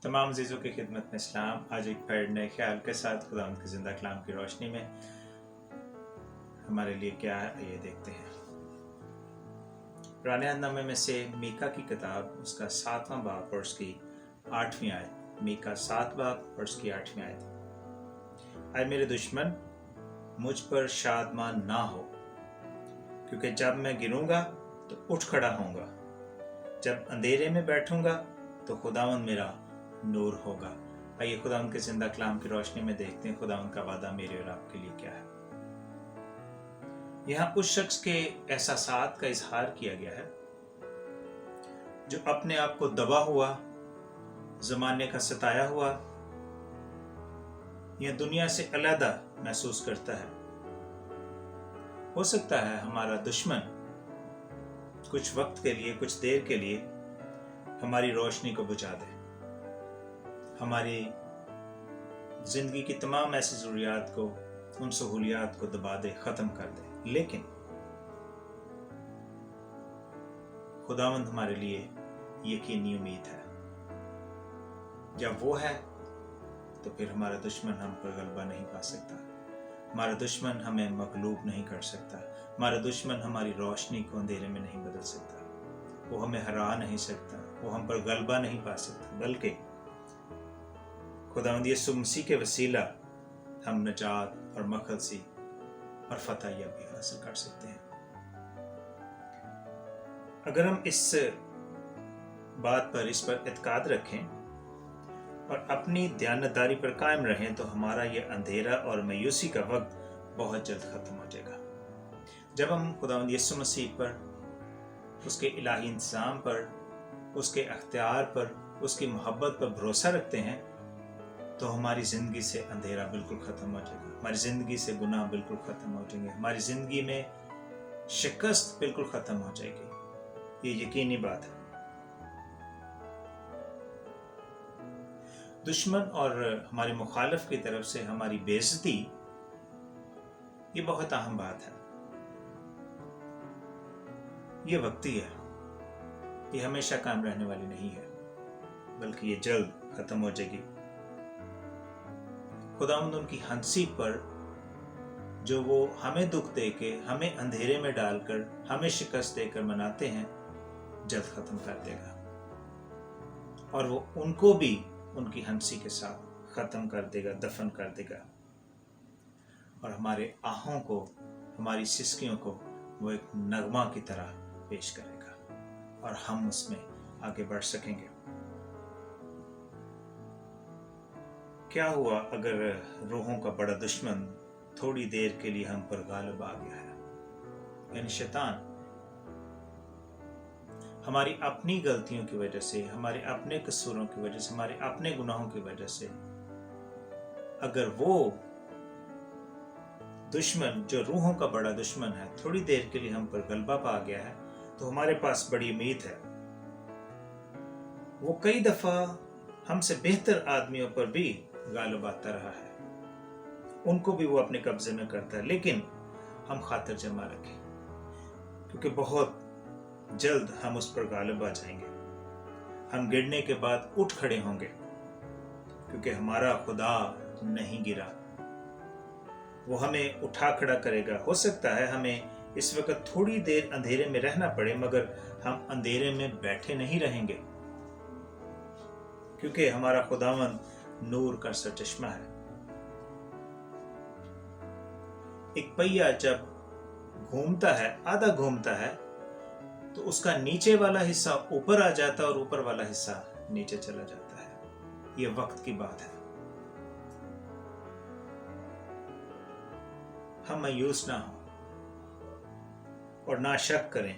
तमाम अज़ीज़ों की खिदमत में इस्लाम। आज एक फिर नए ख्याल के साथ खुदावंद के ज़िंदा कलाम की रोशनी में हमारे लिए क्या है ये देखते हैं। पुराने अहदनामे में से मीका की किताब उसका 7वां बाब और उसकी 8वीं आयत। मीका 7 बाब और उसकी 8वीं आयत। आए मेरे दुश्मन मुझ पर शादमान ना हो, क्योंकि जब मैं गिरूंगा तो उठ खड़ा होऊंगा, जब अंधेरे में बैठूंगा तो खुदावंद मेरा नूर होगा। आइए खुदावंद के जिंदा कलाम की रोशनी में देखते हैं खुदावंद का वादा मेरे और आपके लिए क्या है। यहाँ उस शख्स के एहसासात का इजहार किया गया है जो अपने आप को दबा हुआ, जमाने का सताया हुआ या दुनिया से अलहदा महसूस करता है। हो सकता है हमारा दुश्मन कुछ वक्त के लिए, कुछ देर के लिए हमारी रोशनी को बुझा दे, हमारी जिंदगी की तमाम ऐसी जरूरियात को, उन सहूलियात को दबा दे, खत्म कर दे। लेकिन खुदावंद हमारे लिए यकीनी उम्मीद है। जब वो है तो फिर हमारा दुश्मन हम पर गलबा नहीं पा सकता, हमारा दुश्मन हमें मगलूब नहीं कर सकता, हमारा दुश्मन हमारी रोशनी को अंधेरे में नहीं बदल सकता, वो हमें हरा नहीं सकता, वो हम पर गलबा नहीं पा सकता, बल्कि खुदावंद यीशु मसीह के वसीला हम नजात और मखलसी और फतह भी हासिल कर सकते हैं। अगर हम इस बात पर, इस पर इत्काद रखें और अपनी दयानतदारी पर कायम रहें तो हमारा ये अंधेरा और मायूसी का वक्त बहुत जल्द खत्म हो जाएगा। जब हम खुदावंद यीशु मसीह पर, उसके इलाही इंतजाम पर, उसके अख्तियार पर, उसकी मोहब्बत पर भरोसा रखते हैं तो हमारी ज़िंदगी से अंधेरा बिल्कुल ख़त्म हो जाएगा, हमारी ज़िंदगी से गुनाह बिल्कुल ख़त्म हो जाएंगे, हमारी ज़िंदगी में शिकस्त बिल्कुल ख़त्म हो जाएगी। ये यकीनी बात है। दुश्मन और हमारे मुखालिफ की तरफ से हमारी बेइज्जती ये बहुत अहम बात है। ये वक्ती है, ये हमेशा कायम रहने वाली नहीं है, बल्कि ये जल्द ख़त्म हो जाएगी। खुदावंद उनकी हंसी पर जो वो हमें दुख देके, हमें अंधेरे में डालकर, हमें शिकस्त देकर मनाते हैं, जल्द खत्म कर देगा और वो उनको भी उनकी हंसी के साथ खत्म कर देगा, दफन कर देगा और हमारे आहों को, हमारी सिसकियों को वो एक नगमा की तरह पेश करेगा और हम उसमें आगे बढ़ सकेंगे। क्या हुआ अगर रूहों का बड़ा दुश्मन थोड़ी देर के लिए हम पर गालिब आ गया है, यानी शैतान हमारी अपनी गलतियों की वजह से, हमारे अपने कसूरों की वजह से, हमारे अपने गुनाहों की वजह से, अगर वो दुश्मन जो रूहों का बड़ा दुश्मन है थोड़ी देर के लिए हम पर गलबा पा गया है तो हमारे पास बड़ी उम्मीद है। वो कई दफा हमसे बेहतर आदमियों पर भी गालिब आता रहा है, उनको भी वो अपने कब्जे में करता है, लेकिन हम खातिर जमा रखें क्योंकि बहुत जल्द हम उस पर गालिब आ जाएंगे। हम गिरने के बाद उठ खड़े होंगे क्योंकि हमारा खुदा नहीं गिरा, वो हमें उठा खड़ा करेगा। हो सकता है हमें इस वक्त थोड़ी देर अंधेरे में रहना पड़े, मगर हम अंधेरे में बैठे नहीं रहेंगे क्योंकि हमारा खुदावंद नूर का सरचश्मा है। एक पहिया जब घूमता है, आधा घूमता है, तो उसका नीचे वाला हिस्सा ऊपर आ जाता है और ऊपर वाला हिस्सा नीचे चला जाता है। यह वक्त की बात है। हम मायूस ना हो और ना शक करें।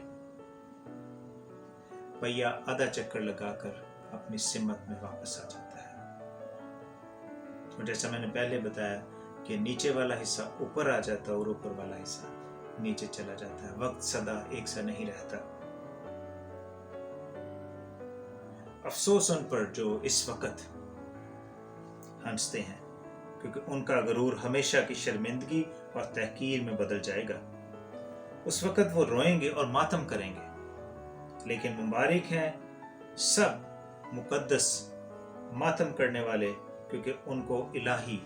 पहिया आधा चक्कर लगाकर अपनी सिमत में वापस आ जाता है और जैसा मैंने पहले बताया कि नीचे वाला हिस्सा ऊपर आ जाता है और ऊपर वाला हिस्सा नीचे चला जाता है। वक्त सदा एक सा नहीं रहता। अफसोस उन पर जो इस वक्त हंसते हैं, क्योंकि उनका गरूर हमेशा की शर्मिंदगी और तहकीर में बदल जाएगा। उस वक्त वो रोएंगे और मातम करेंगे, लेकिन मुबारक हैं सब मुकद्दस मातम करने वाले, क्योंकि उनको इलाही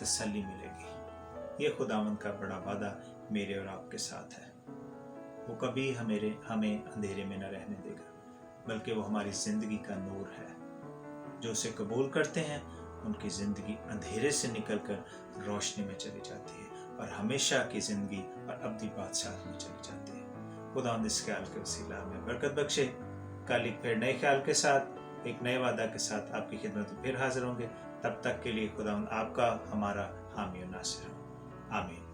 तसल्ली मिलेगी। ये खुदावंद का बड़ा वादा मेरे और आपके साथ है। वो कभी हमें अंधेरे में न रहने देगा, बल्कि वो हमारी ज़िंदगी का नूर है। जो उसे कबूल करते हैं उनकी ज़िंदगी अंधेरे से निकलकर रोशनी में चली जाती है और हमेशा की ज़िंदगी और अब्दी बादशाह में चली जाती है। खुदावंद इस ख्याल के वसीला में बरकत बख्शे। कल एक फिर नए ख्याल के साथ, एक नए वादा के साथ आपकी खिदमत में फिर हाजिर होंगे। तब तक के लिए खुदावंद आपका हमारा हामी और नासिर हो। आमीन।